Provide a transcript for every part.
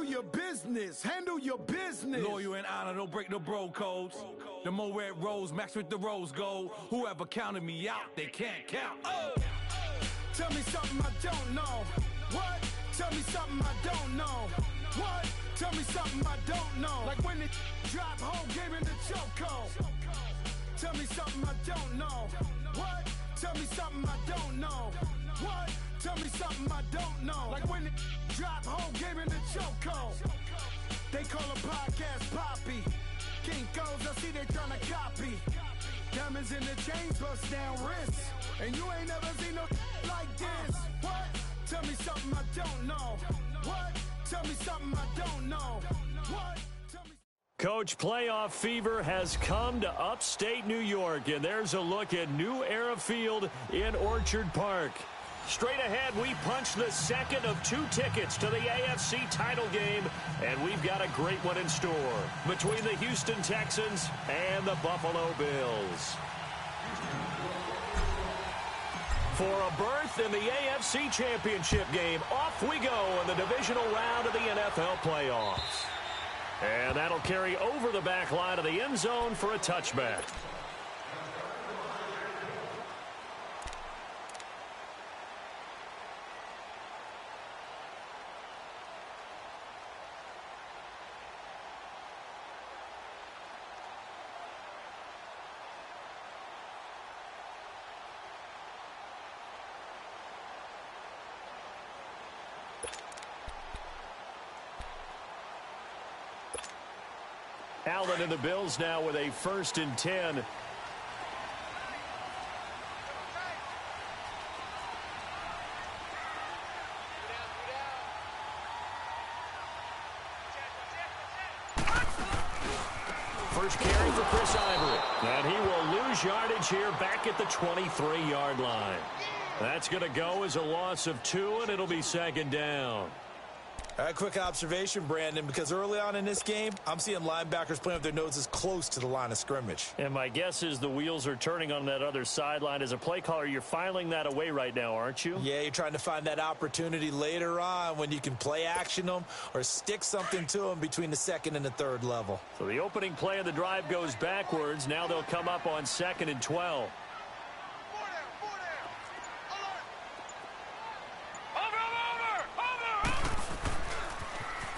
your business. Handle your business. Loyal and honor, don't break the bro codes. The more red rose, max with the rose gold. Whoever counted me out, they can't count. Oh. Tell me something I don't know. What? Tell me something I don't know. What? Tell me something I don't know. Like when it drop home, gave in the chokehold. Tell me something I don't know. What? Tell me something I don't know. What? Tell me something I don't know. Like when it drop home, gave in the chokehold. They call a podcast Poppy. Kinkos, I see they tryna copy. Diamonds in the chains, bust down wrists. And you ain't never seen no like this. What? Tell me something I don't know. What? Tell me something I don't know. What? Coach, playoff fever has come to upstate New York, and there's a look at New Era Field in Orchard Park. Straight ahead, we punch the second of 2 tickets to the AFC title game, and we've got a great one in store between the Houston Texans and the Buffalo Bills. For a berth in the AFC Championship game, off we go in the divisional round of the NFL playoffs. And that'll carry over the back line of the end zone for a touchback. Allen and the Bills now with a 1st and 10. First carry for Chris Ivory. And he will lose yardage here back at the 23-yard line. That's going to go as a loss of 2, and it'll be 2nd down. A quick observation, Brandon, because early on in this game, I'm seeing linebackers playing with their noses close to the line of scrimmage. And my guess is the wheels are turning on that other sideline. As a play caller, you're filing that away right now, aren't you? Yeah, you're trying to find that opportunity later on when you can play action them or stick something to them between the 2nd and the 3rd level. So the opening play of the drive goes backwards. Now they'll come up on 2nd and 12.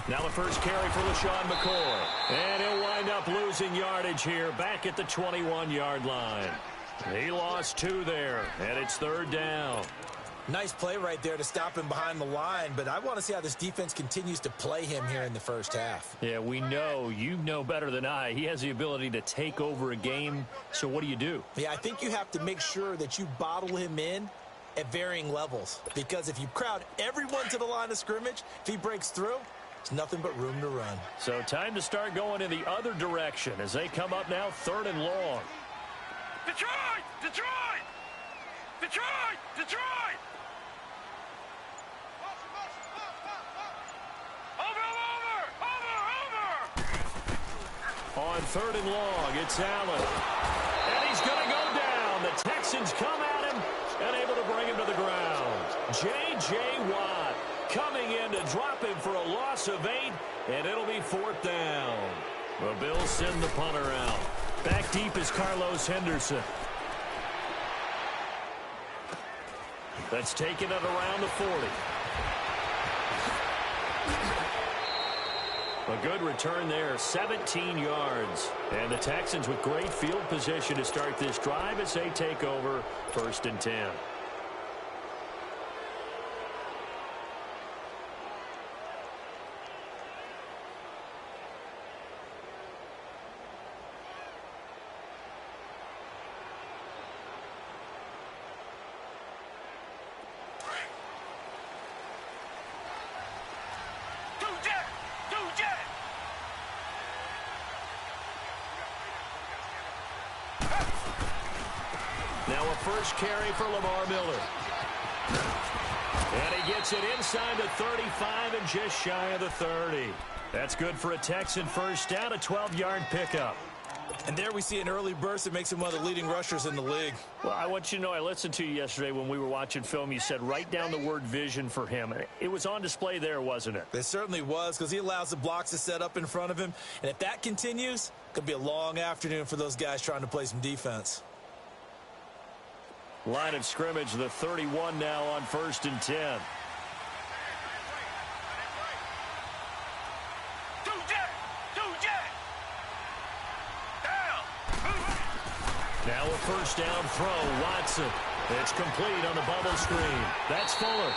Now the first carry for LaShawn McCoy. And he'll wind up losing yardage here back at the 21-yard line. He lost 2 there, and it's 3rd down. Nice play right there to stop him behind the line, but I want to see how this defense continues to play him here in the first half. Yeah, we know. You know better than I. He has the ability to take over a game, so what do? Yeah, I think you have to make sure that you bottle him in at varying levels, because if you crowd everyone to the line of scrimmage, if he breaks through, nothing but room to run. So time to start going in the other direction as they come up now 3rd and long. Detroit! Detroit! Detroit! Detroit! On 3rd and long, it's Allen. And he's going to go down. The Texans come at him and able to bring him to the ground. J.J. Watt coming in to drop him for a loss of 8, and it'll be 4th down. The Bills send the punter out. Back deep is Carlos Henderson. That's taken it around the 40. A good return there, 17 yards. And the Texans with great field position to start this drive as they take over 1st and 10. Now a first carry for Lamar Miller. And he gets it inside the 35 and just shy of the 30. That's good for a Texan first down, a 12-yard pickup. And there we see an early burst that makes him one of the leading rushers in the league. Well, I want you to know, I listened to you yesterday when we were watching film. You said write down the word vision for him. It was on display there, wasn't it? It certainly was, because he allows the blocks to set up in front of him. And if that continues, it could be a long afternoon for those guys trying to play some defense. Line of scrimmage, the 31 now on 1st and 10. Now a first down throw, Watson. It's complete on the bubble screen. That's Fuller.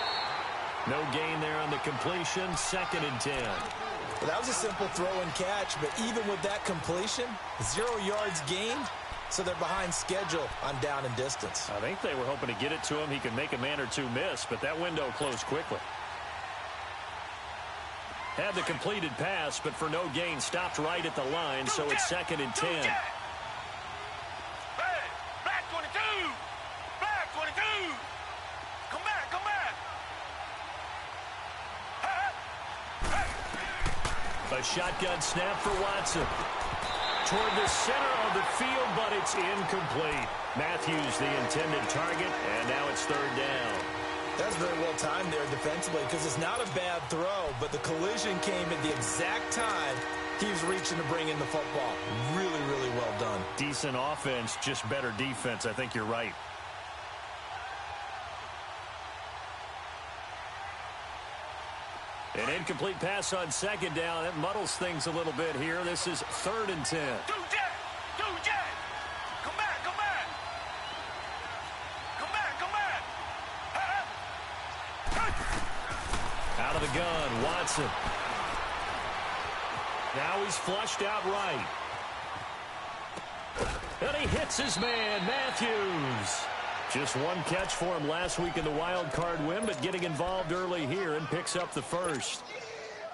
No gain there on the completion, 2nd and 10. Well, that was a simple throw and catch, but even with that completion, 0 yards gained, so they're behind schedule on down and distance. I think they were hoping to get it to him. He could make a man or two miss, but that window closed quickly. Had the completed pass, but for no gain, stopped right at the line, so it's 2nd and 10. A shotgun snap for Watson. Toward the center of the field, but it's incomplete. Matthews the intended target, and now it's 3rd down. That's very well timed there defensively, because it's not a bad throw, but the collision came at the exact time he was reaching to bring in the football. Really, really well done. Decent offense, just better defense. I think you're right. An incomplete pass on 2nd down. That muddles things a little bit here. This is 3rd and 10. Come back. Out of the gun, Watson. Now he's flushed out right. And he hits his man, Matthews. Just one catch for him last week in the wild card win, but getting involved early here and picks up the first.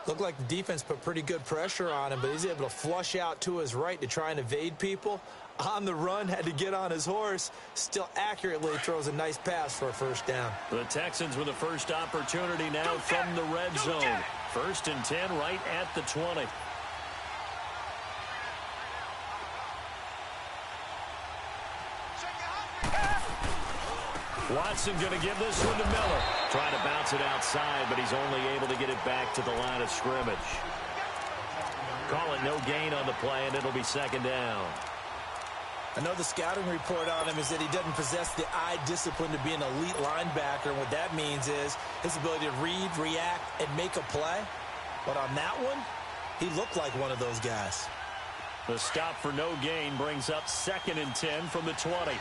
Looked like the defense put pretty good pressure on him, but he's able to flush out to his right to try and evade people. On the run, had to get on his horse. Still accurately throws a nice pass for a 1st down. The Texans with the first opportunity now from the red zone. 1st and 10 right at the 20. Watson going to give this one to Miller. Trying to bounce it outside, but he's only able to get it back to the line of scrimmage. Call it no gain on the play, and it'll be 2nd down. I know the scouting report on him is that he doesn't possess the eye discipline to be an elite linebacker, and what that means is his ability to read, react, and make a play. But on that one, he looked like one of those guys. The stop for no gain brings up 2nd and 10 from the 20.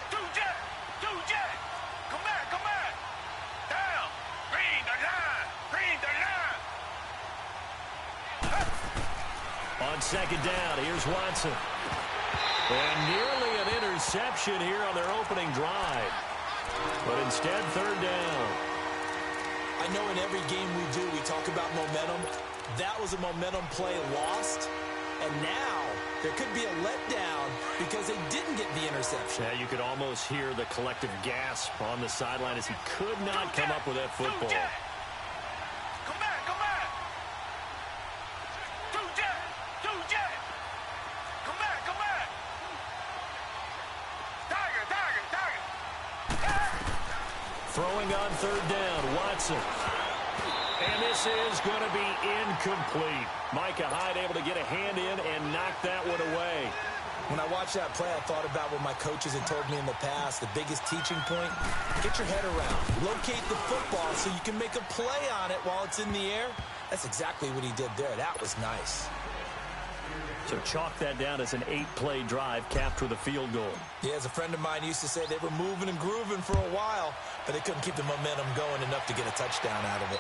On 2nd down, here's Watson. And nearly an interception here on their opening drive. But instead, 3rd down. I know in every game we do, we talk about momentum. That was a momentum play lost. And now there could be a letdown because they didn't get the interception. Yeah, you could almost hear the collective gasp on the sideline as he could not come up with that football. Throwing on 3rd down, Watson. And this is going to be incomplete. Micah Hyde able to get a hand in and knock that one away. When I watched that play, I thought about what my coaches had told me in the past. The biggest teaching point, get your head around. Locate the football so you can make a play on it while it's in the air. That's exactly what he did there. That was nice. So chalk that down as an 8-play drive capped with a field goal. Yeah, as a friend of mine used to say, they were moving and grooving for a while, but they couldn't keep the momentum going enough to get a touchdown out of it.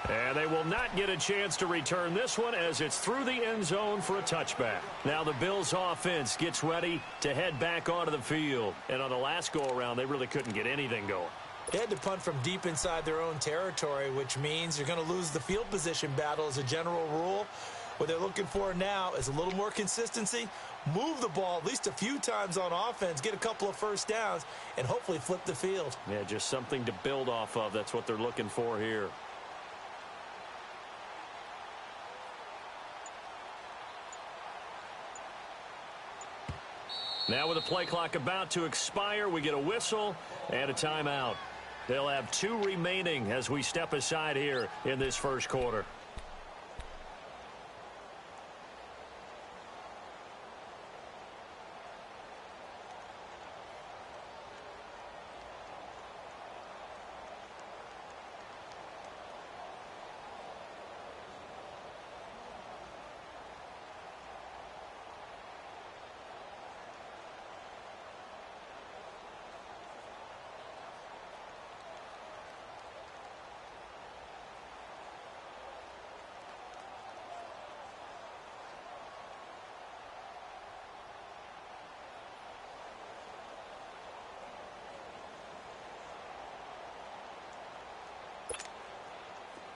And they will not get a chance to return this one as it's through the end zone for a touchback. Now the Bills offense gets ready to head back onto the field. And on the last go-around, they really couldn't get anything going. They had to punt from deep inside their own territory, which means you're going to lose the field position battle as a general rule. What they're looking for now is a little more consistency, move the ball at least a few times on offense, get a couple of 1st downs, and hopefully flip the field. Yeah, just something to build off of. That's what they're looking for here. Now with the play clock about to expire, we get a whistle and a timeout. They'll have 2 remaining as we step aside here in this first quarter.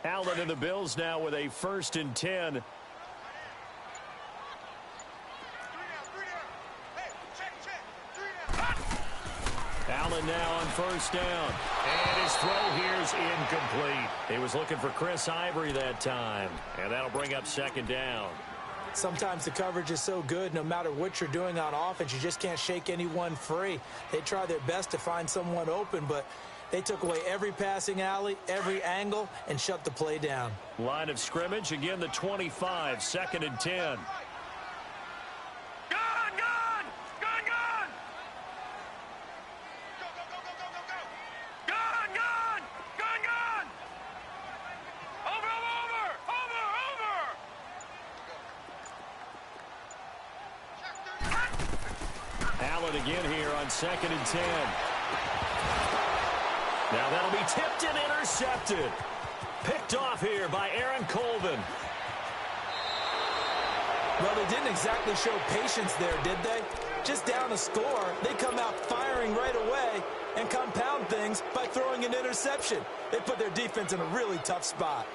Allen and the Bills now with a 1st and 10. Allen now on 1st down. And his throw here is incomplete. He was looking for Chris Ivory that time. And that'll bring up 2nd down. Sometimes the coverage is so good, no matter what you're doing on offense, you just can't shake anyone free. They try their best to find someone open, but they took away every passing alley, every angle, and shut the play down. Line of scrimmage, again the 25, 2nd and 10. Allen again here on 2nd and 10. Now that'll be tipped and intercepted. Picked off here by Aaron Colvin. Well, they didn't exactly show patience there, did they? Just down a score, they come out firing right away and compound things by throwing an interception. They put their defense in a really tough spot.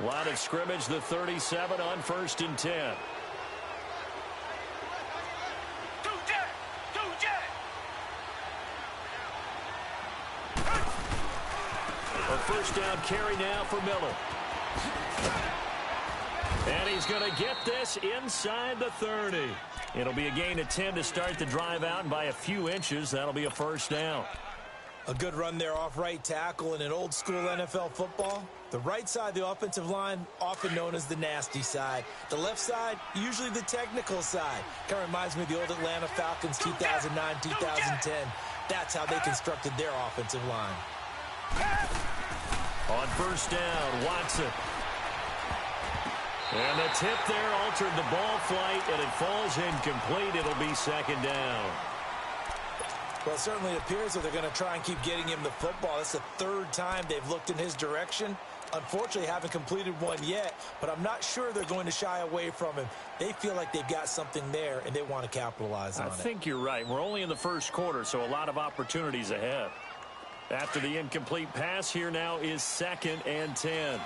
Line of scrimmage, the 37 on 1st and 10. A 1st down carry now for Miller. And he's going to get this inside the 30. It'll be a gain of 10 to start the drive out, and by a few inches, that'll be a 1st down. A good run there off right tackle in an old school NFL football. The right side of the offensive line, often known as the nasty side. The left side, usually the technical side. Kind of reminds me of the old Atlanta Falcons 2009, 2010. That's how they constructed their offensive line. On 1st down, Watson. And the tip there altered the ball flight, and it falls incomplete. It'll be 2nd down. Well, it certainly appears that they're going to try and keep getting him the football. That's the 3rd time they've looked in his direction. Unfortunately, haven't completed one yet, but I'm not sure they're going to shy away from him. They feel like they've got something there, and they want to capitalize on it. I think you're right. We're only in the 1st quarter, so a lot of opportunities ahead. After the incomplete pass, here now is 2nd and 10.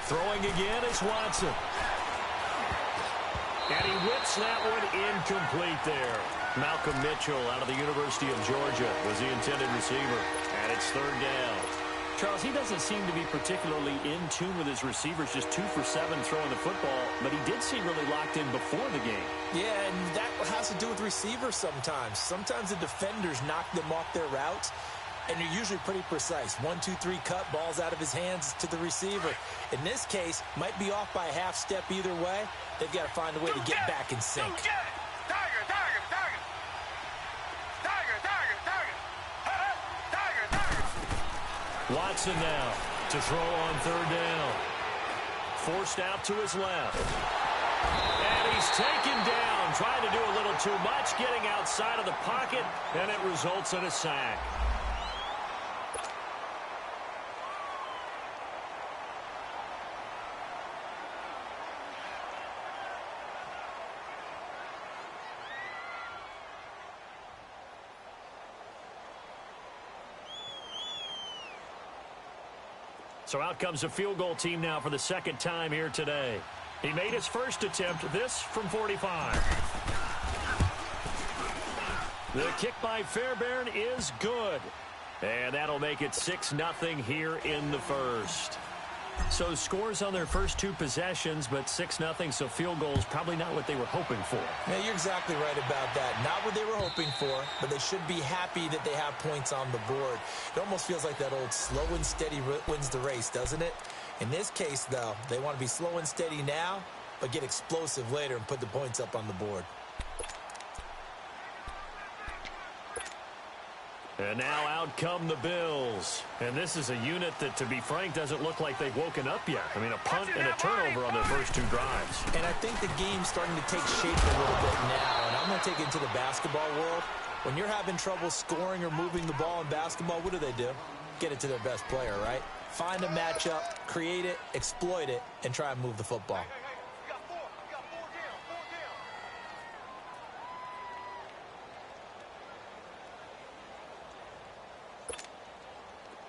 Throwing again is Watson. And he whips that one incomplete there. Malcolm Mitchell out of the University of Georgia was the intended receiver. And it's 3rd down. Charles, he doesn't seem to be particularly in tune with his receivers, just 2 for 7 throwing the football, but he did seem really locked in before the game. Yeah, and that has to do with receivers sometimes. Sometimes the defenders knock them off their routes, and they're usually pretty precise. 1, 2, 3 cut, balls out of his hands to the receiver. In this case, might be off by a half step either way. They've got to find a way to get back in sync. Watson now to throw on 3rd down. Forced out to his left. And he's taken down, trying to do a little too much, getting outside of the pocket, and it results in a sack. So out comes a field goal team now for the 2nd time here today. He made his 1st attempt, this from 45. The kick by Fairbairn is good. And that'll make it 6-0 here in the first. So scores on their first two possessions, but 6-0, so field goals probably not what they were hoping for. Yeah, you're exactly right about that. Not what they were hoping for, but they should be happy that they have points on the board. It almost feels like that old slow and steady wins the race, doesn't it? In this case, though, they want to be slow and steady now, but get explosive later and put the points up on the board. And now out come the Bills. And this is a unit that, to be frank, doesn't look like they've woken up yet. I mean, a punt and a turnover on their first two drives. And I think the game's starting to take shape a little bit now. And I'm going to take it into the basketball world. When you're having trouble scoring or moving the ball in basketball, what do? Get it to their best player, right? Find a matchup, create it, exploit it, and try and move the football.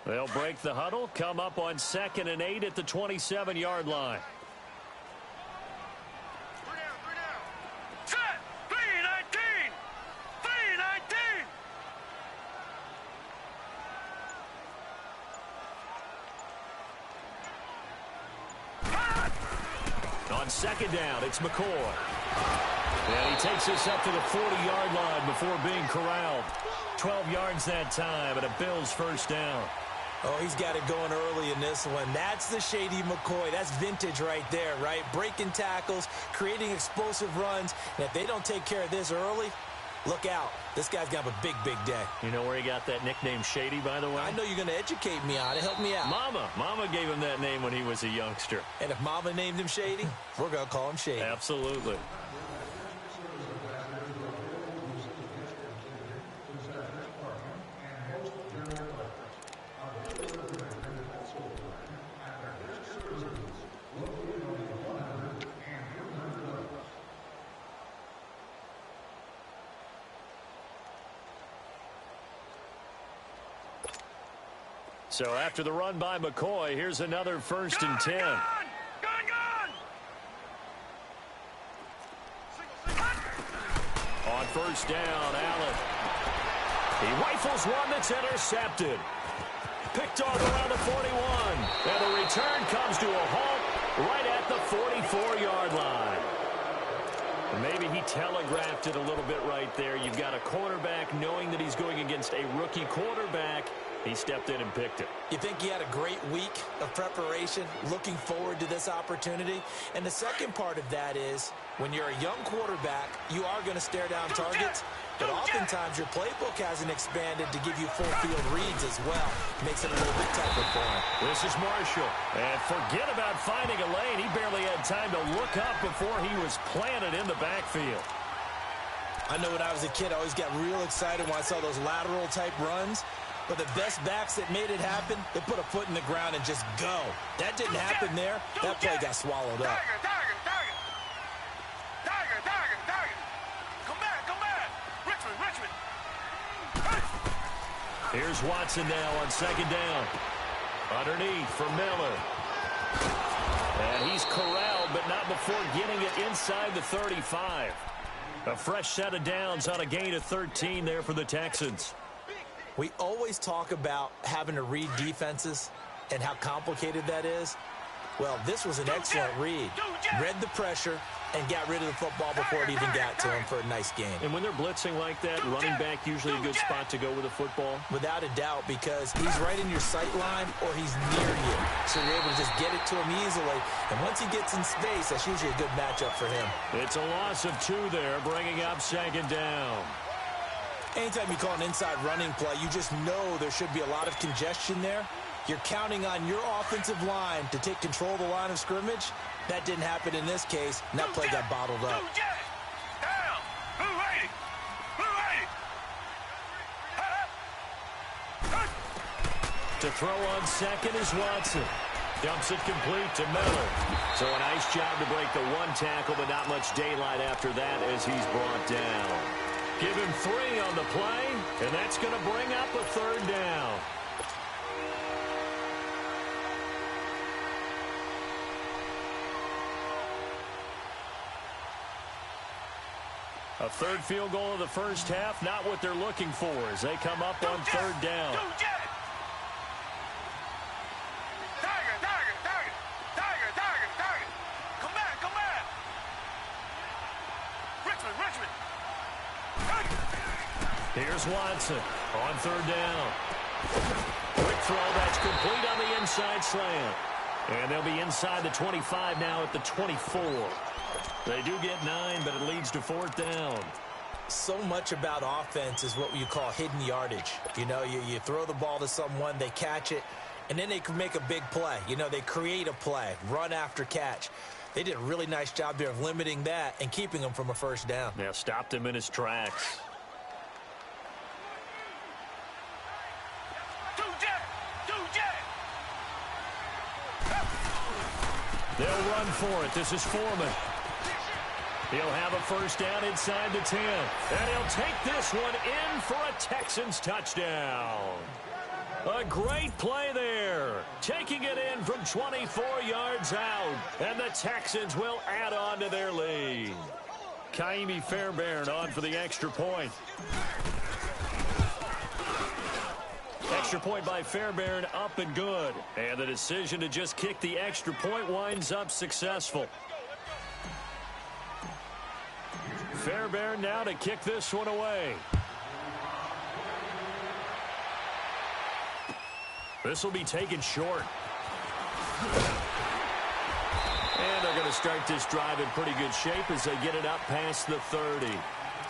They'll break the huddle, come up on 2nd and 8 at the 27-yard line. Set! 3-19! 3-19! On 2nd down, it's McCoy. And he takes us up to the 40-yard line before being corralled. 12 yards that time, and a Bills first down. Oh, he's got it going early in this one. That's the shady McCoy. That's vintage right there, right? Breaking tackles, creating explosive runs. And if they don't take care of this early, look out. This guy's got a big, big day. You know where he got that nickname Shady, by the way? I know you're going to educate me on it. Help me out. Mama gave him that name when he was a youngster. And if Mama named him Shady, we're going to call him Shady. Absolutely. So after the run by McCoy, here's another 1st and 10. Gun! On 1st down, Allen. He rifles one that's intercepted. Picked off around the 41. And the return comes to a halt right at the 44-yard line. And maybe he telegraphed it a little bit right there. You've got a quarterback knowing that he's going against a rookie quarterback. He stepped in and picked it. You think he had a great week of preparation, looking forward to this opportunity? And the second part of that is, when you're a young quarterback, you are going to stare down targets, but oftentimes your playbook hasn't expanded to give you full field reads as well. Makes it a little bit tougher for him. This is Marshall. And forget about finding a lane. He barely had time to look up before he was planted in the backfield. I know when I was a kid, I always got real excited when I saw those lateral-type runs. But the best backs that made it happen, they put a foot in the ground and just go. That didn't happen there. That play got swallowed up. Tiger! Come back! Richmond! Here's Watson now on 2nd down. Underneath for Miller. And he's corralled, but not before getting it inside the 35. A fresh set of downs on a gain of 13 there for the Texans. We always talk about having to read defenses and how complicated that is. Well, this was an excellent read. Read the pressure and got rid of the football before it even got to him for a nice game. And when they're blitzing like that, running back usually a good spot to go with the football? Without a doubt, because he's right in your sight line or he's near you. So you're able to just get it to him easily. And once he gets in space, that's usually a good matchup for him. It's a loss of 2 there, bringing up 2nd down. Anytime you call an inside running play, you just know there should be a lot of congestion there. You're counting on your offensive line to take control of the line of scrimmage. That didn't happen in this case, and that play got bottled up. Down! 280! To throw on 2nd is Watson. Dumps it complete to Miller. So a nice job to break the 1 tackle, but not much daylight after that as he's brought down. Give him 3 on the play, and that's going to bring up a 3rd down. A third field goal of the first half, not what they're looking for as they come up on third down. Come back. Richmond. Here's Watson on third down. Quick throw that's complete on the inside slant. And they'll be inside the 25 now at the 24. They do get 9, but it leads to fourth down. So much about offense is what you call hidden yardage. You know, you throw the ball to someone, they catch it, and then they can make a big play. You know, they create a play, run after catch. They did a really nice job there of limiting that and keeping him from a first down. Yeah, stopped him in his tracks. They'll run for it. This is Foreman. He'll have a first down inside the 10. And he'll take this one in for a Texans touchdown. A great play there. Taking it in from 24 yards out. And the Texans will add on to their lead. Kaimi Fairbairn on for the extra point. Extra point by Fairbairn up and good. And the decision to just kick the extra point winds up successful. Fairbairn now to kick this one away. This will be taken short. And they're going to start this drive in pretty good shape as they get it up past the 30.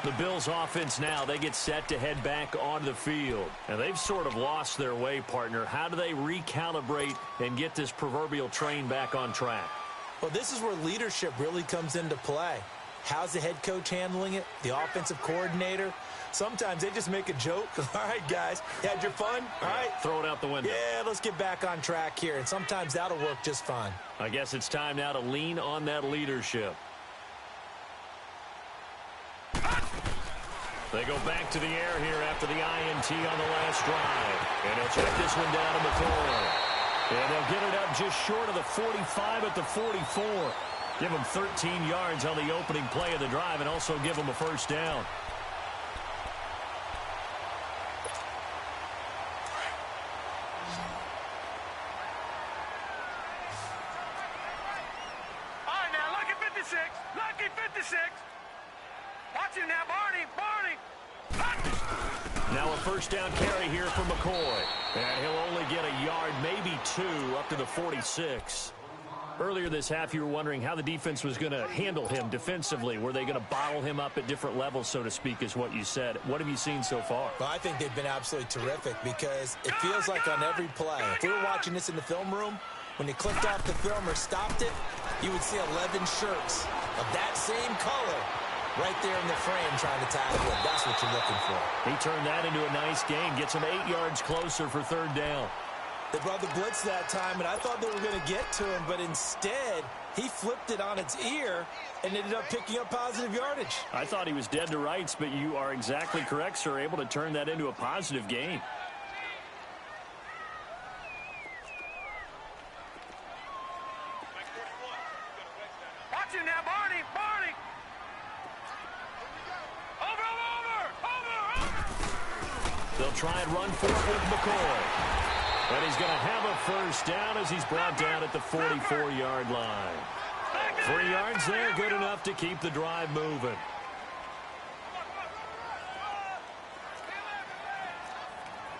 The Bills offense now, they get set to head back onto the field. And they've sort of lost their way, partner. How do they recalibrate and get this proverbial train back on track? Well, this is where leadership really comes into play. How's the head coach handling it? The offensive coordinator? Sometimes they just make a joke. All right, guys, you had your fun? All right. Throw it out the window. Yeah, let's get back on track here. And sometimes that'll work just fine. I guess it's time now to lean on that leadership. They go back to the air here after the INT on the last drive. And he'll check this one down to McCoy. And they'll get it up just short of the 45 at the 44. Give them 13 yards on the opening play of the drive and also give them a first down. All right, now, lucky 56. Lucky 56. Watch him now, Barney. Now a first down carry here for McCoy. And he'll only get a yard, maybe 2, up to the 46. Earlier this half, you were wondering how the defense was going to handle him defensively. Were they going to bottle him up at different levels, so to speak, is what you said. What have you seen so far? Well, I think they've been absolutely terrific because it feels like on every play, if we were watching this in the film room, when they clicked off the film or stopped it, you would see 11 shirts of that same color right there in the frame trying to tackle him. That's what you're looking for. He turned that into a nice game. Gets him 8 yards closer for third down. They brought the blitz that time, and I thought they were going to get to him, but instead, he flipped it on its ear and ended up picking up positive yardage. I thought he was dead to rights, but you are exactly correct, sir, able to turn that into a positive gain. Watch him now, Barney. Over. They'll try and run for it with McCoy. And he's going to have a first down as he's brought down at the 44-yard line. 3 yards there, good enough to keep the drive moving.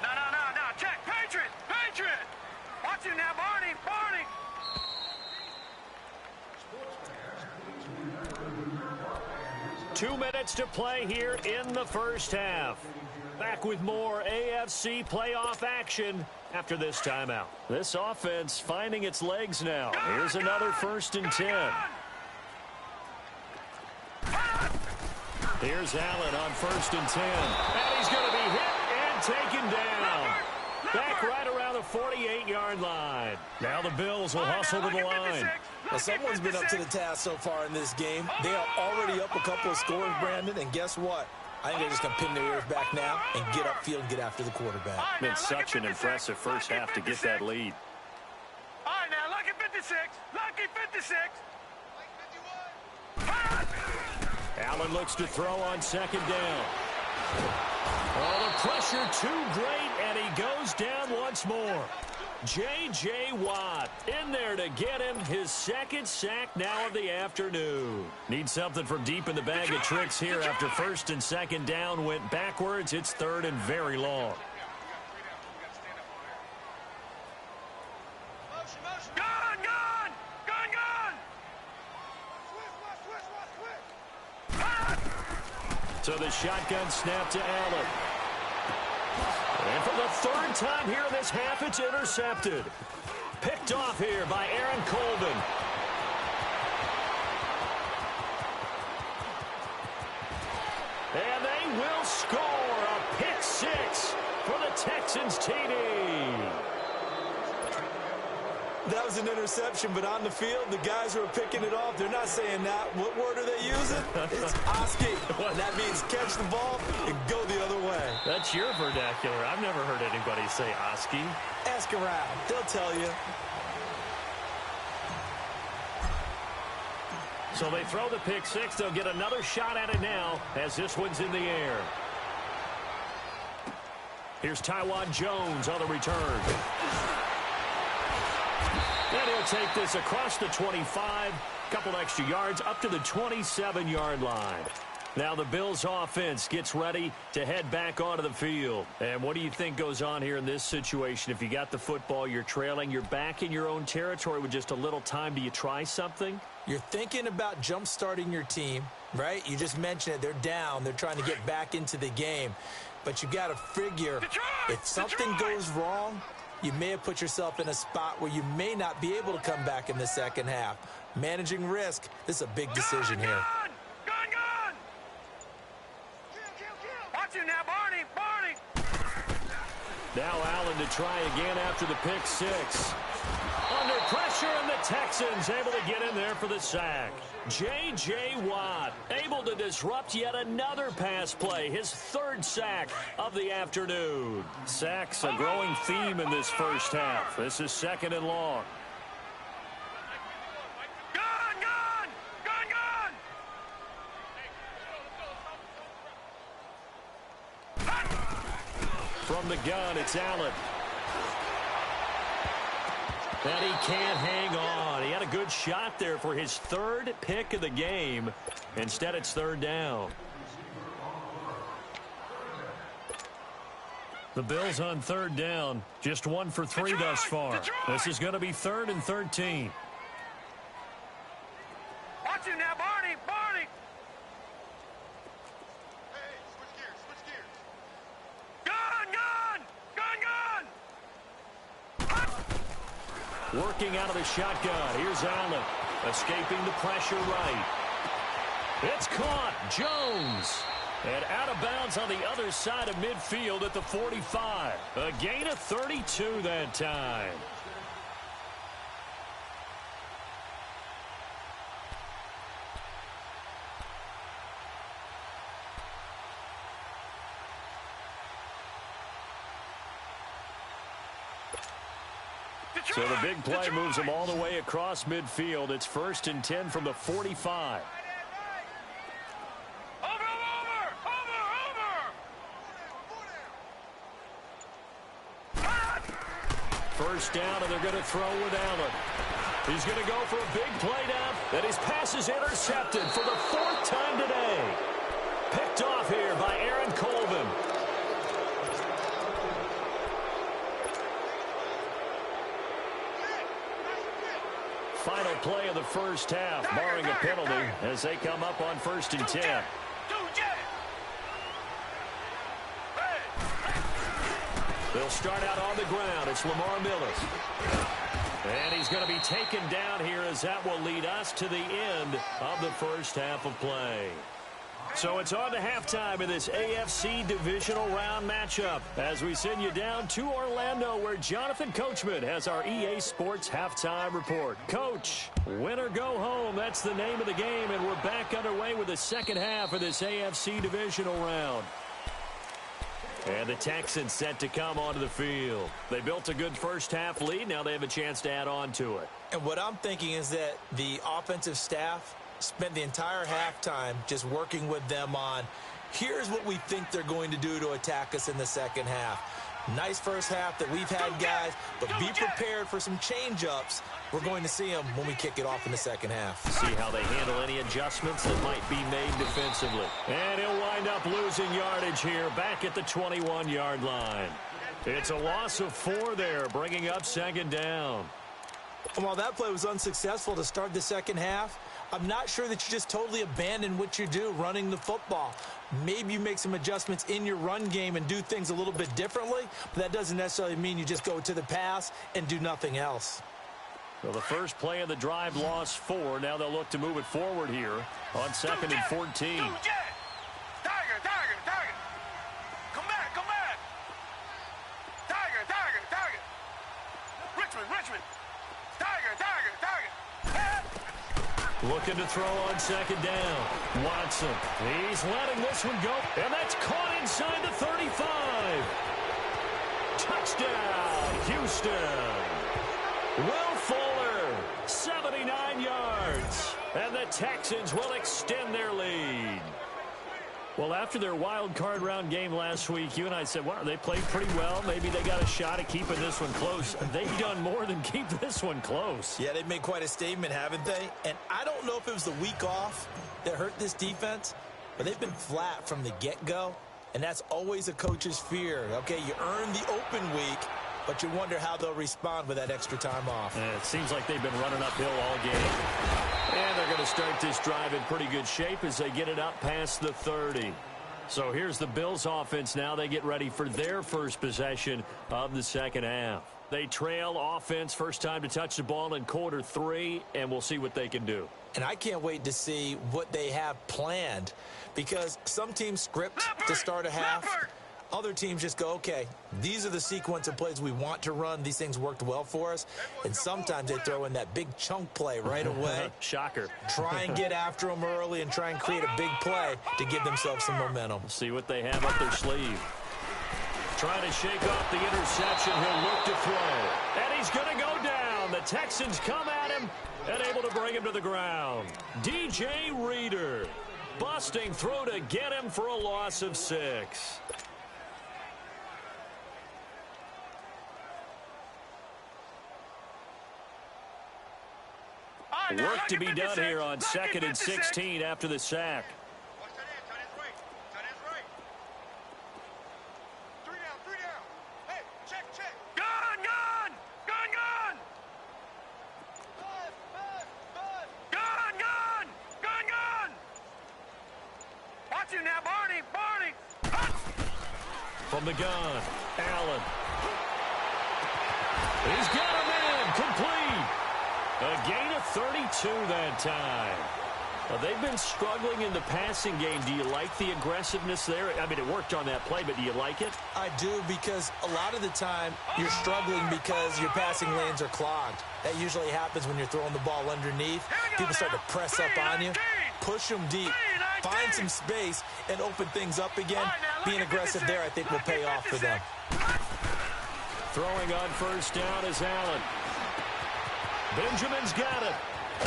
No. Check. Patriot. Watch him now, Barney. 2 minutes to play here in the first half. Back with more AFC playoff action after this timeout. This offense finding its legs now. Here's another 1st and 10. Here's Allen on 1st and 10. And he's going to be hit and taken down. Back right around the 48-yard line. Now the Bills will hustle to the line. Well, someone's been up to the task so far in this game. They are already up a couple of scores, Brandon, and guess what? I think they're just going to pin their ears back now and get upfield and get after the quarterback. Been such an impressive first half to get that lead. All right, now, lucky 56. Out Allen looks to throw on second down. Oh, the pressure too great, and he goes down once more. J.J. Watt in there to get him his second sack now of the afternoon. Need something from deep in the bag of tricks here after first and second down went backwards. It's third and very long. So the shotgun snap to Allen. And for the third time here in this half, it's intercepted. Picked off here by Aaron Colvin. And they will score a pick six for the Texans TD. That was an interception, but on the field, the guys who are picking it off, they're not saying that. What word are they using? It's Oski. That means catch the ball and go the other way. That's your vernacular. I've never heard anybody say Oski. Ask around. They'll tell you. So they throw the pick six. They'll get another shot at it now as this one's in the air. Here's Tywan Jones on the return. And he'll take this across the 25, couple extra yards up to the 27-yard line. Now the Bills offense gets ready to head back onto the field. And what do you think goes on here in this situation? If you got the football, you're trailing, you're back in your own territory with just a little time. Do you try something? You're thinking about jump-starting your team, right? You just mentioned it. They're down. They're trying to get back into the game. But you got to figure if something goes wrong, you may have put yourself in a spot where you may not be able to come back in the second half. Managing risk, this is a big decision here. Gun! Watch him now, Barney! Now Allen to try again after the pick six. Under pressure, and the Texans able to get in there for the sack. J.J. Watt able to disrupt yet another pass play, his third sack of the afternoon. Sacks a growing theme in this first half. This is second and long. Gun! From the gun, it's Allen. And he can't hang on. He had a good shot there for his third pick of the game. Instead, it's third down. The Bills on third down. Just 1 for 3 thus far. This is going to be 3rd and 13. Watch him now, Barney! Hey, switch gears. Gun! Working out of the shotgun. Here's Allen. Escaping the pressure right. It's caught. Jones. And out of bounds on the other side of midfield at the 45. A gain of 32 that time. So the big play moves them all the way across midfield. It's 1st and 10 from the 45. Over! First down, and they're going to throw with Allen. He's going to go for a big play down, and his pass is intercepted for the 4th time today. Picked off here by Aaron Colvin. Final play of the first half, barring a penalty, as they come up on 1st and 10. They'll start out on the ground. It's Lamar Miller. And he's going to be taken down here, as that will lead us to the end of the first half of play. So it's on to halftime in this AFC divisional round matchup as we send you down to Orlando, where Jonathan Coachman has our EA Sports halftime report. Coach, win or go home, that's the name of the game, and we're back underway with the second half of this AFC divisional round. And the Texans set to come onto the field. They built a good first half lead. Now they have a chance to add on to it. And what I'm thinking is that the offensive staff spent the entire halftime just working with them on, here's what we think they're going to do to attack us in the second half. Nice first half that we've had, guys, but be prepared for some change-ups. We're going to see them when we kick it off in the second half. See how they handle any adjustments that might be made defensively. And he'll wind up losing yardage here back at the 21-yard line. It's a loss of 4 there, bringing up second down. And while that play was unsuccessful to start the second half, I'm not sure that you just totally abandon what you do running the football. Maybe you make some adjustments in your run game and do things a little bit differently, but that doesn't necessarily mean you just go to the pass and do nothing else. Well, the first play of the drive lost 4. Now they'll look to move it forward here on 2nd and 14. Tiger. Come back. Tiger. Richmond. Tiger. Looking to throw on 2nd down. Watson. He's letting this one go. And that's caught inside the 35. Touchdown, Houston. Will Fuller, 79 yards. And the Texans will extend their lead. Well, after their wild card round game last week, you and I said, wow, they played pretty well. Maybe they got a shot at keeping this one close. They've done more than keep this one close. Yeah, they've made quite a statement, haven't they? And I don't know if it was the week off that hurt this defense, but they've been flat from the get-go, and that's always a coach's fear. Okay, you earn the open week, but you wonder how they'll respond with that extra time off. And it seems like they've been running uphill all game. And they're going to start this drive in pretty good shape as they get it up past the 30. So here's the Bills offense now. They get ready for their first possession of the second half. They trail offense, first time to touch the ball in quarter 3, and we'll see what they can do. And I can't wait to see what they have planned, because some teams script to start a half. Other teams just go, okay, these are the sequence of plays we want to run. These things worked well for us. And sometimes they throw in that big chunk play right away. Shocker. Try and get after them early and try and create a big play to give themselves some momentum. See what they have up their sleeve. Trying to shake off the interception. He'll look to throw. And he's going to go down. The Texans come at him and able to bring him to the ground. DJ Reader busting through to get him for a loss of 6. Work to be done here on 2nd and 16 after the sack. Watch him now, Barney. From the gun, Allen. He's got him in, complete. A gain of 32 that time. Well, they've been struggling in the passing game. Do you like the aggressiveness there? I mean, it worked on that play, but do you like it? I do, because a lot of the time you're struggling because your passing lanes are clogged. That usually happens when you're throwing the ball underneath. People start to press up on you, push them deep, find some space, and open things up again. Being aggressive there, I think, will pay off for them. Throwing on first down is Allen. Benjamin's got it.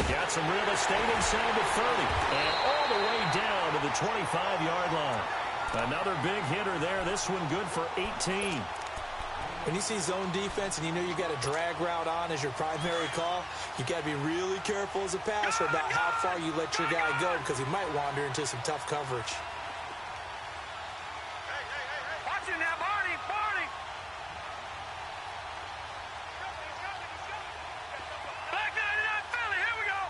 Got some real estate inside the 30. And all the way down to the 25-yard line. Another big hitter there. This one good for 18. When you see zone defense and you know you got a drag route on as your primary call, you got to be really careful as a passer about how far you let your guy go, because he might wander into some tough coverage. Watch it now, Barney. Black 99 Philly, here we go.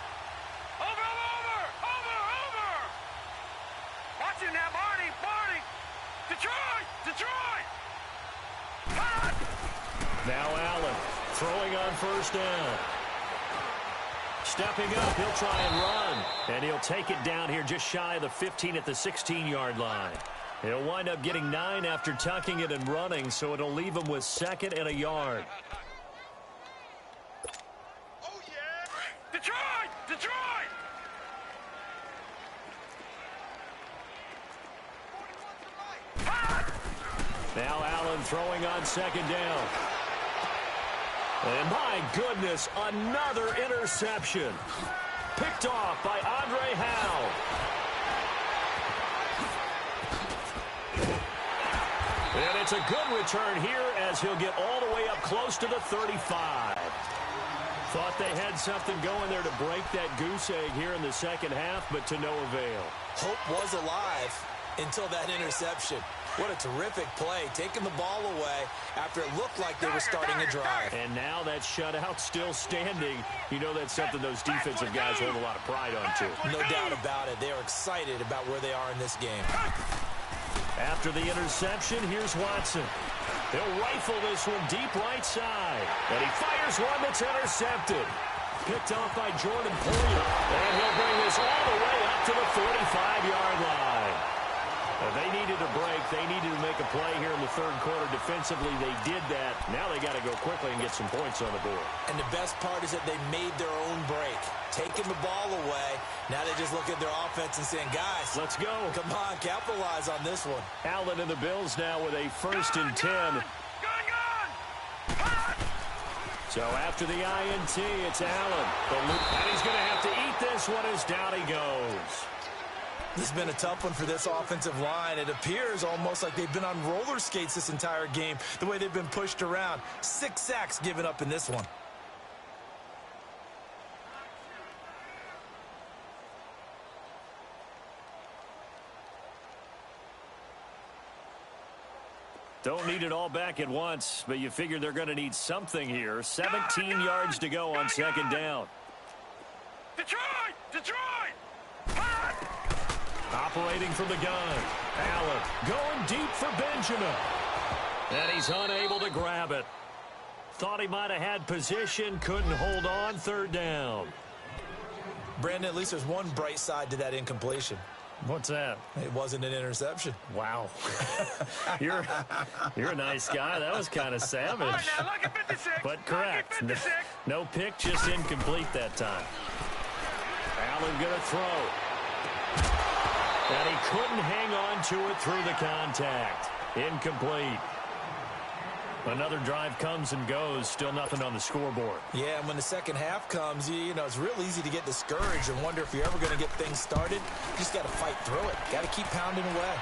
Over. Watch it now, Barney. Detroit. Now Allen throwing on first down. Stepping up, he'll try and run. And he'll take it down here just shy of the 15 at the 16-yard line. He'll wind up getting 9 after tucking it and running, so it'll leave him with 2nd and a yard. Oh, yeah. Detroit. Now Allen throwing on 2nd down. And my goodness, another interception. Picked off by Andre Howe. And it's a good return here as he'll get all the way up close to the 35. Thought they had something going there to break that goose egg here in the second half, but to no avail. Hope was alive until that interception. What a terrific play, taking the ball away after it looked like they were starting a drive. And now that shutout still standing. You know that's something those defensive guys hold a lot of pride on, too. No doubt about it. They are excited about where they are in this game. After the interception, here's Watson. He'll rifle this one deep right side. And he fires one that's intercepted. Picked off by Jordan Poyer. And he'll bring this all the way up to the 45-yard line. They needed a break. They needed to make a play here in the third quarter. Defensively, they did that. Now they got to go quickly and get some points on the board. And the best part is that they made their own break. Taking the ball away. Now they just look at their offense and saying, guys, let's go. Come on, capitalize on this one. Allen and the Bills now with a 1st and 10. So after the INT, it's Allen. And he's going to have to eat this one as down he goes. This has been a tough one for this offensive line. It appears almost like they've been on roller skates this entire game, the way they've been pushed around. 6 sacks given up in this one. Don't need it all back at once, but you figure they're going to need something here. 17 yards to go on 2nd down. Detroit! Detroit! Operating from the gun. Allen going deep for Benjamin. And he's unable to grab it. Thought he might have had position, couldn't hold on. 3rd down. Brandon, at least there's one bright side to that incompletion. What's that? It wasn't an interception. Wow. You're a nice guy. That was kind of savage. All right, now, lucky 56. But correct. Lucky 56. No pick, just incomplete that time. Allen going to throw. And he couldn't hang on to it through the contact. Incomplete. Another drive comes and goes. Still nothing on the scoreboard. Yeah, and when the second half comes, you know, it's real easy to get discouraged and wonder if you're ever going to get things started. You just got to fight through it. Got to keep pounding away.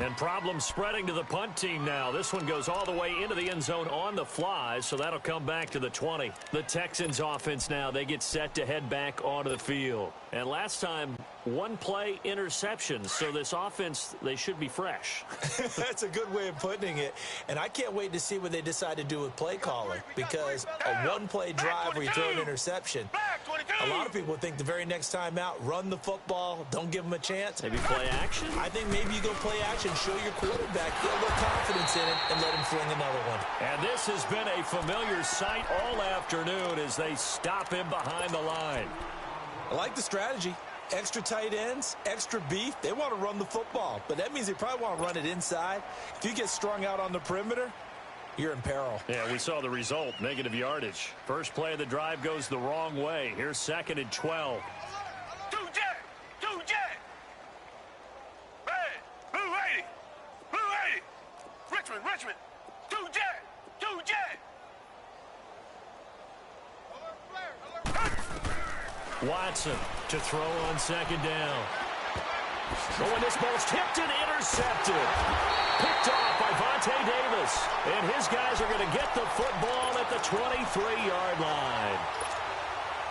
And problems spreading to the punt team now. This one goes all the way into the end zone on the fly, so that'll come back to the 20. The Texans offense now, they get set to head back onto the field. And last time, 1-play interceptions, so this offense, they should be fresh. That's a good way of putting it. And I can't wait to see what they decide to do with play calling, because a 1-play drive where you throw an interception, a lot of people think the very next time out, run the football, don't give them a chance. Maybe play action? I think maybe you go play action, show your quarterback, get a little confidence in it, and let him fling another one. And this has been a familiar sight all afternoon as they stop him behind the line. I like the strategy. Extra tight ends, extra beef. They want to run the football, but that means they probably want to run it inside. If you get strung out on the perimeter, you're in peril. Yeah, we saw the result, negative yardage. First play of the drive goes the wrong way. Here's 2nd and 12. Two jet! Hey, who 80? Who 80? Richmond! Two jet! Watson to throw on 2nd down. Oh, and this ball's tipped and intercepted. Picked off by Vontae Davis. And his guys are going to get the football at the 23-yard line.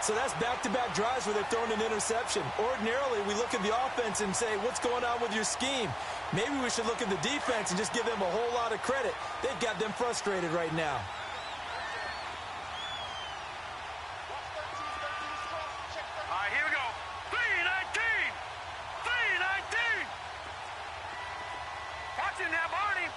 So that's back-to-back drives where they've thrown an interception. Ordinarily, we look at the offense and say, what's going on with your scheme? Maybe we should look at the defense and just give them a whole lot of credit. They've got them frustrated right now. All right, here we go. 3-19! Watch it now, Barney!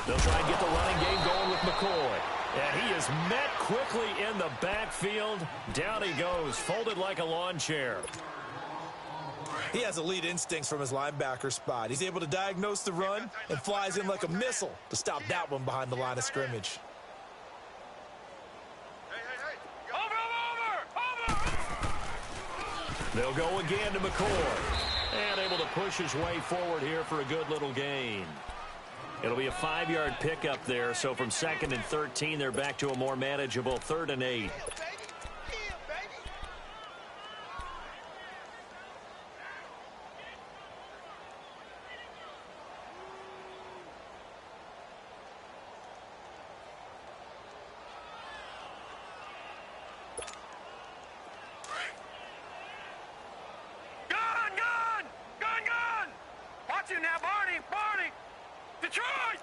They'll try and get the running game going with McCoy. And he is met quickly in the backfield. Down he goes, folded like a lawn chair. He has elite instincts from his linebacker spot. He's able to diagnose the run and flies in like a missile to stop that one behind the line of scrimmage. They'll go again to McCoy. And able to push his way forward here for a good little gain. It'll be a 5-yard pickup there, so from 2nd and 13, they're back to a more manageable 3rd and 8. Now, Barney! Detroit!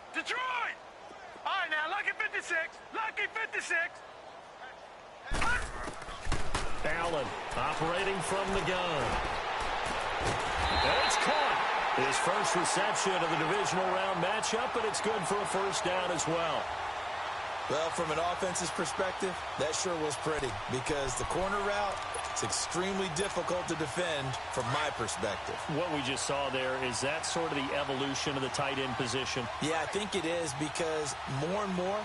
All right, now, lucky 56! Allen operating from the gun. And it's caught. His first reception of the divisional round matchup, but it's good for a first down as well. Well, from an offense's perspective, that sure was pretty because the corner route is extremely difficult to defend from my perspective. What we just saw there, is that sort of the evolution of the tight end position? Yeah, I think it is because more and more,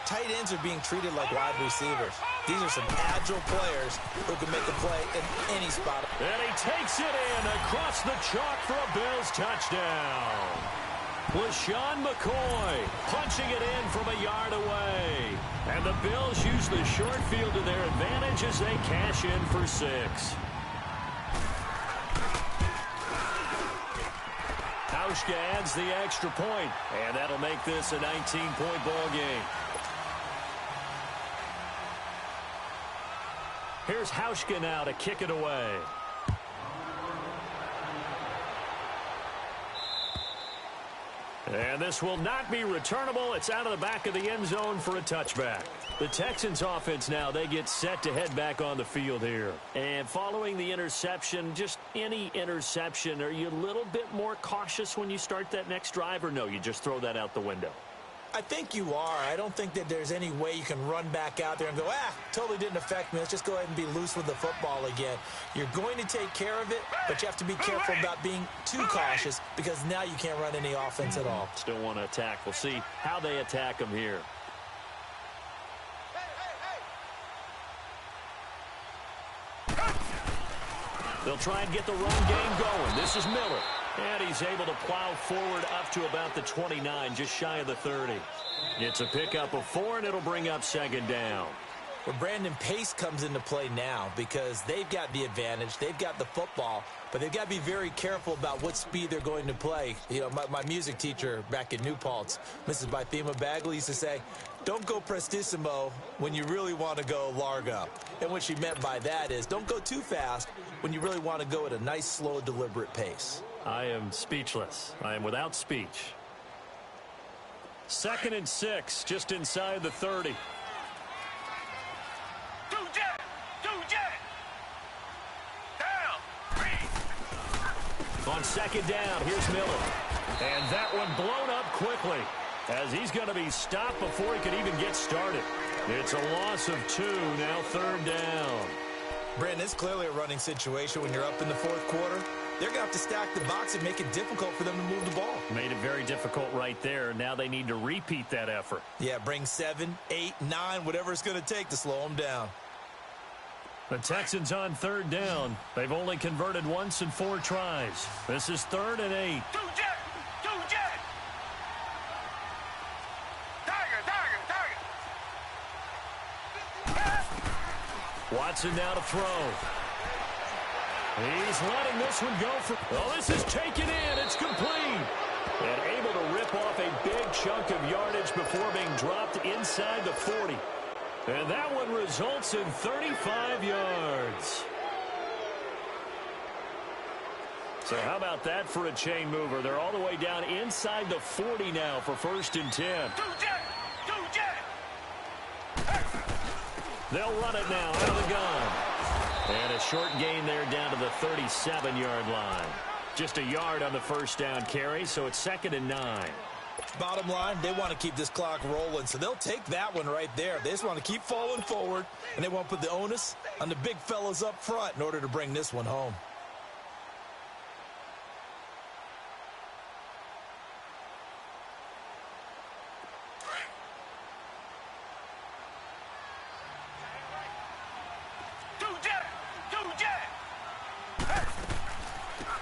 tight ends are being treated like wide receivers. These are some agile players who can make a play in any spot. And he takes it in across the chalk for a Bills touchdown. LaShawn McCoy punching it in from a yard away. And the Bills use the short field to their advantage as they cash in for 6. Hauschka adds the extra point, and that'll make this a 19-point ball game. Here's Hauschka now to kick it away. And this will not be returnable. It's out of the back of the end zone for a touchback. The Texans offense now, they get set to head back on the field here. And following the interception, just any interception, are you a little bit more cautious when you start that next drive, or no, you just throw that out the window? I think you are. I don't think that there's any way you can run back out there and go, totally didn't affect me. Let's just go ahead and be loose with the football again. You're going to take care of it, but you have to be careful about being too cautious because now you can't run any offense at all. Still want to attack. We'll see how they attack them here. They'll try and get the run game going. This is Miller. And he's able to plow forward up to about the 29, just shy of the 30. It's a pickup of 4, and it'll bring up 2nd down. Well, Brandon, pace comes into play now because they've got the advantage. They've got the football, but they've got to be very careful about what speed they're going to play. You know, my music teacher back in New Paltz, Mrs. Bythema Bagley, used to say, don't go prestissimo when you really want to go largo. And what she meant by that is don't go too fast when you really want to go at a nice, slow, deliberate pace. I am speechless. I am without speech. 2nd and 6, just inside the 30. Two jet! Down! 3! On 2nd down, here's Miller. And that one blown up quickly as he's going to be stopped before he can even get started. It's a loss of 2, now 3rd down. Brandon, it's clearly a running situation when you're up in the 4th quarter. They're going to have to stack the box and make it difficult for them to move the ball. Made it very difficult right there. Now they need to repeat that effort. Yeah, bring 7, 8, 9, whatever it's going to take to slow them down. The Texans on 3rd down. They've only converted once in 4 tries. This is 3rd and 8. Two jet! Watson now to throw. He's letting this one go for... Oh, this is taken in. It's complete. And able to rip off a big chunk of yardage before being dropped inside the 40. And that one results in 35 yards. So how about that for a chain mover? They're all the way down inside the 40 now for 1st and 10. Two jet! They'll run it now out of the gun. And a short gain there down to the 37-yard line. Just a yard on the 1st down carry, so it's 2nd and 9. Bottom line, they want to keep this clock rolling, so they'll take that one right there. They just want to keep falling forward, and they want to put the onus on the big fellas up front in order to bring this one home.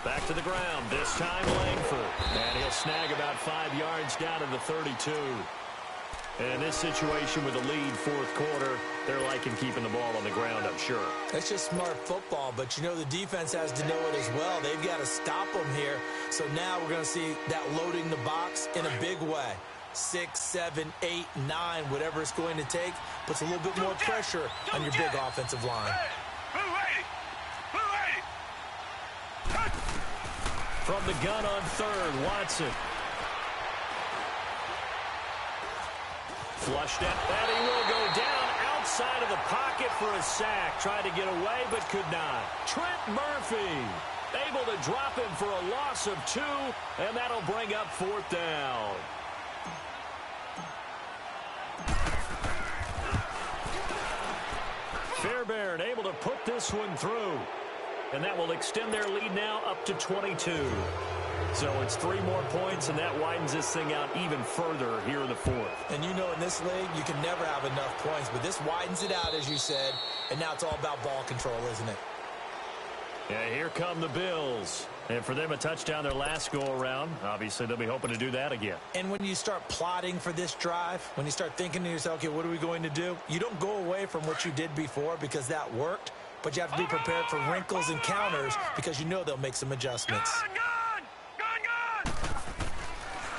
Back to the ground. This time Langford. And he'll snag about 5 yards down to the 32. And this situation with a lead fourth quarter, they're liking keeping the ball on the ground, I'm sure. That's just smart football, but you know the defense has to know it as well. They've got to stop them here. So now we're going to see that loading the box in a big way. 6, 7, 8, 9, whatever it's going to take, puts a little bit more pressure on your big offensive line. From the gun on third, Watson. Flushed it, and he will go down outside of the pocket for a sack. Tried to get away, but could not. Trent Murphy able to drop him for a loss of 2, and that'll bring up fourth down. Fairbairn able to put this one through, and that will extend their lead now up to 22. So it's 3 more points, and that widens this thing out even further here in the fourth. And you know in this league, you can never have enough points, but this widens it out, as you said, and now it's all about ball control, isn't it? Yeah, here come the Bills. And for them, a touchdown their last go-around. Obviously, they'll be hoping to do that again. And when you start plotting for this drive, when you start thinking to yourself, okay, what are we going to do? You don't go away from what you did before because that worked, but you have to be prepared for wrinkles and counters because you know they'll make some adjustments.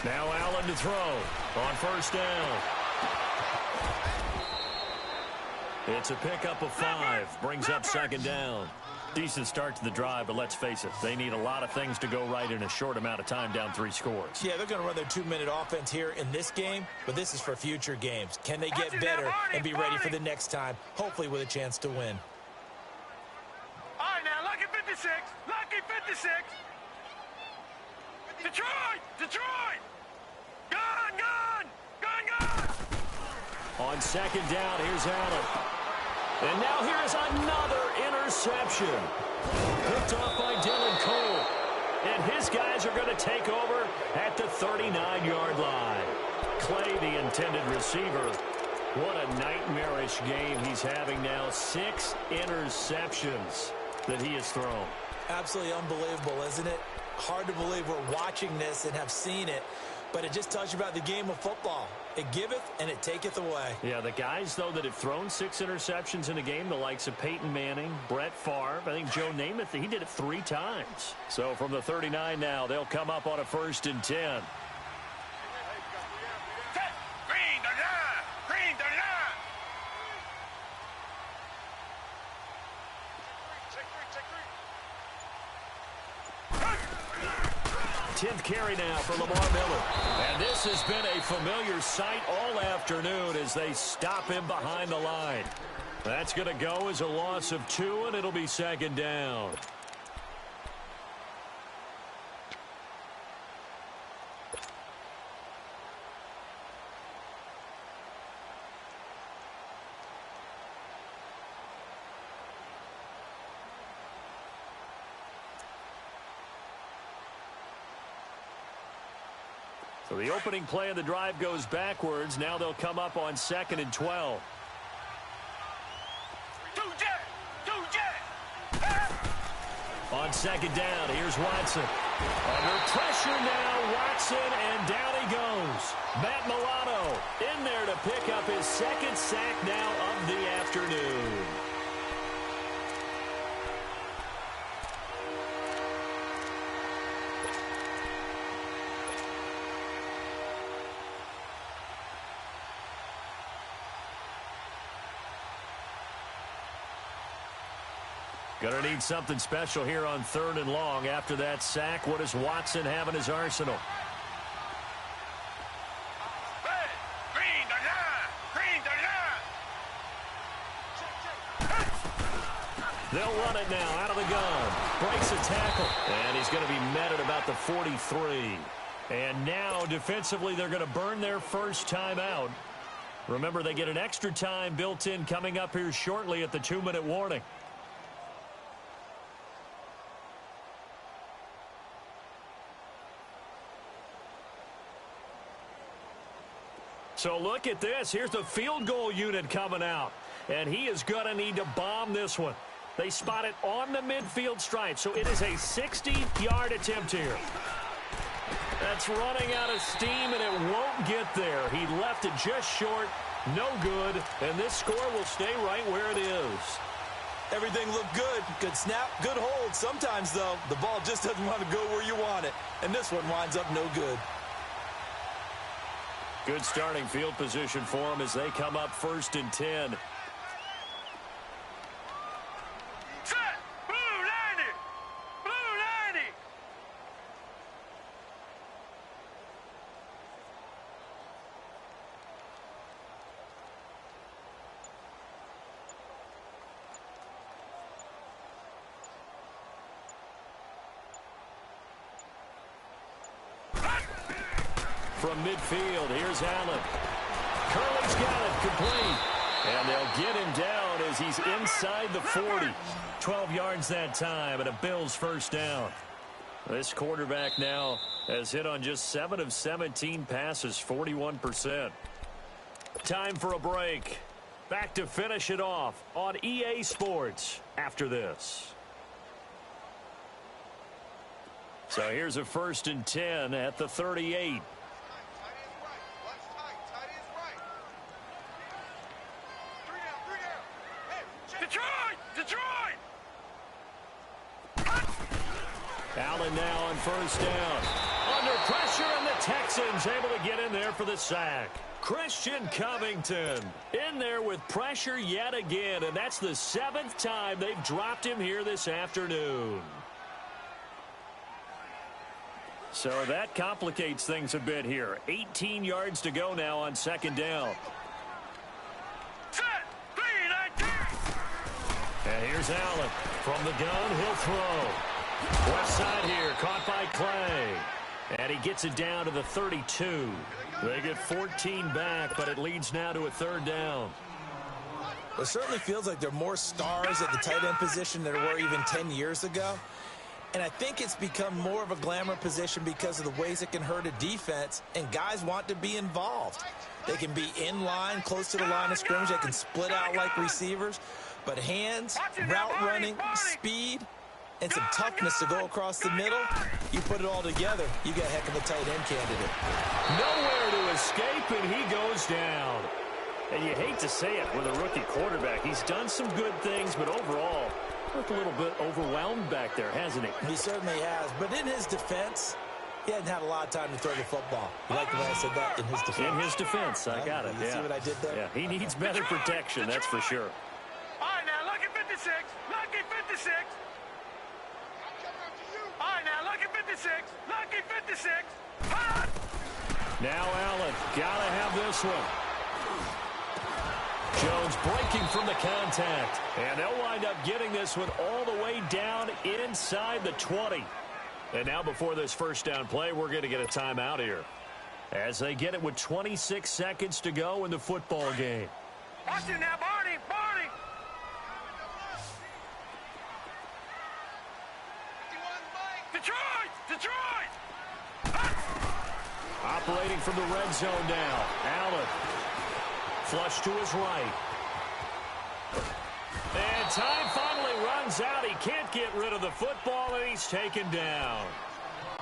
Now Allen to throw on first down. It's a pickup of 5. Brings up second down. Decent start to the drive, but let's face it, they need a lot of things to go right in a short amount of time, down 3 scores. Yeah, they're going to run their 2-minute offense here in this game, but this is for future games. Can they get better and be ready for the next time, hopefully with a chance to win? All right, now, lucky 56. Lucky 56. Detroit! Detroit! Gun, gun! Gun, gun! On second down, here's Allen. And now here's another interception. Picked off by Dylan Cole. And his guys are going to take over at the 39-yard line. Clay, the intended receiver. What a nightmarish game he's having now. 6 interceptions that he has thrown. Absolutely unbelievable, isn't it? Hard to believe we're watching this and have seen it, but it just tells you about the game of football. It giveth and it taketh away. Yeah, the guys, though, that have thrown 6 interceptions in a game, the likes of Peyton Manning, Brett Favre, I think Joe Namath, he did it 3 times. So from the 39 now, they'll come up on a 1st and 10. Green, the line! Green, the line! 10th carry now for Lamar Miller. And this has been a familiar sight all afternoon as they stop him behind the line. That's going to go as a loss of 2, and it'll be second down. So the opening play of the drive goes backwards. Now they'll come up on 2nd and 12. On second down, here's Watson. Under pressure now, Watson, and down he goes. Matt Milano in there to pick up his 2nd sack now of the afternoon. Going to need something special here on 3rd and long. After that sack, what does Watson have in his arsenal? Hey, green, the line! Green, the line! They'll run it now out of the gun. Breaks a tackle. And he's going to be met at about the 43. And now, defensively, they're going to burn their first time out. Remember, they get an extra time built in coming up here shortly at the 2-minute warning. So look at this. Here's the field goal unit coming out. And he is going to need to bomb this one. They spot it on the midfield stripe, so it is a 60-yard attempt here. That's running out of steam, and it won't get there. He left it just short, no good, and this score will stay right where it is. Everything looked good. Good snap, good hold. Sometimes, though, the ball just doesn't want to go where you want it, and this one winds up no good. Good starting field position for them as they come up 1st and 10. Set! Blue 90! Blue 90! From midfield, here's Allen. Curley's got it, complete. And they'll get him down as he's inside the 40. 12 yards that time, and a Bills first down. This quarterback now has hit on just 7 of 17 passes, 41%. Time for a break. Back to finish it off on EA Sports after this. So here's a 1st and 10 at the 38. Detroit! Allen now on 1st down. Under pressure, and the Texans able to get in there for the sack. Christian Covington in there with pressure yet again, and that's the 7th time they've dropped him here this afternoon. So that complicates things a bit here. 18 yards to go now on 2nd down. Set! 3-19! And here's Allen. From the gun, he'll throw. Left side here, caught by Clay. And he gets it down to the 32. They get 14 back, but it leads now to a 3rd down. It certainly feels like there are more stars at the tight end position than there were even 10 years ago. And I think it's become more of a glamour position because of the ways it can hurt a defense, and guys want to be involved. They can be in line, close to the line of scrimmage. They can split out like receivers. But hands, route running, speed, and some toughness to go across the middle, you put it all together, you got a heck of a tight end candidate. Nowhere to escape, and he goes down. And you hate to say it with a rookie quarterback. He's done some good things, but overall, looked a little bit overwhelmed back there, hasn't he? He certainly has. But in his defense, he hadn't had a lot of time to throw the football. You like the way I said that? In his defense. In his defense, I got it. You see what I did there? Yeah, he needs better protection, that's for sure. All right, now, lucky 56. Lucky 56. All right, now, lucky 56. Lucky 56. Hot! Now Allen, gotta have this one. Jones breaking from the contact. And they'll wind up getting this one all the way down inside the 20. And now before this 1st down play, we're going to get a timeout here. As they get it with 26 seconds to go in the football game. Watch it now, Barney. Barney. Detroit. Detroit. Operating from the red zone now. Allen. Flush to his right. And time finally runs out. He can't get rid of the football, and he's taken down.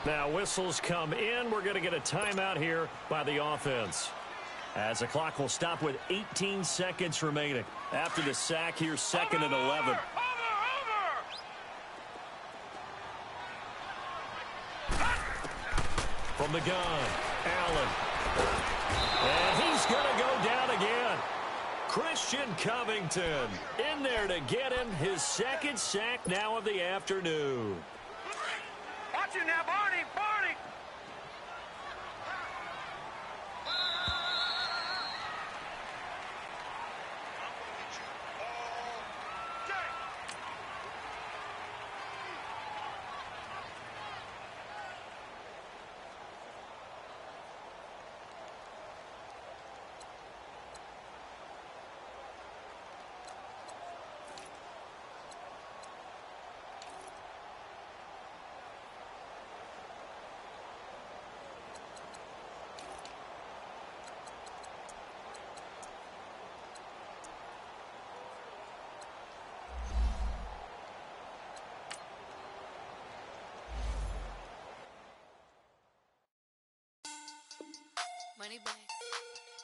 Now whistles come in. We're going to get a timeout here by the offense. As the clock will stop with 18 seconds remaining. After the sack here, 2nd and 11. Over. From the gun, Allen. And he's going to go down again. Christian Covington in there to get him his 2nd sack now of the afternoon. Watch it now, Barney. Barney. money back.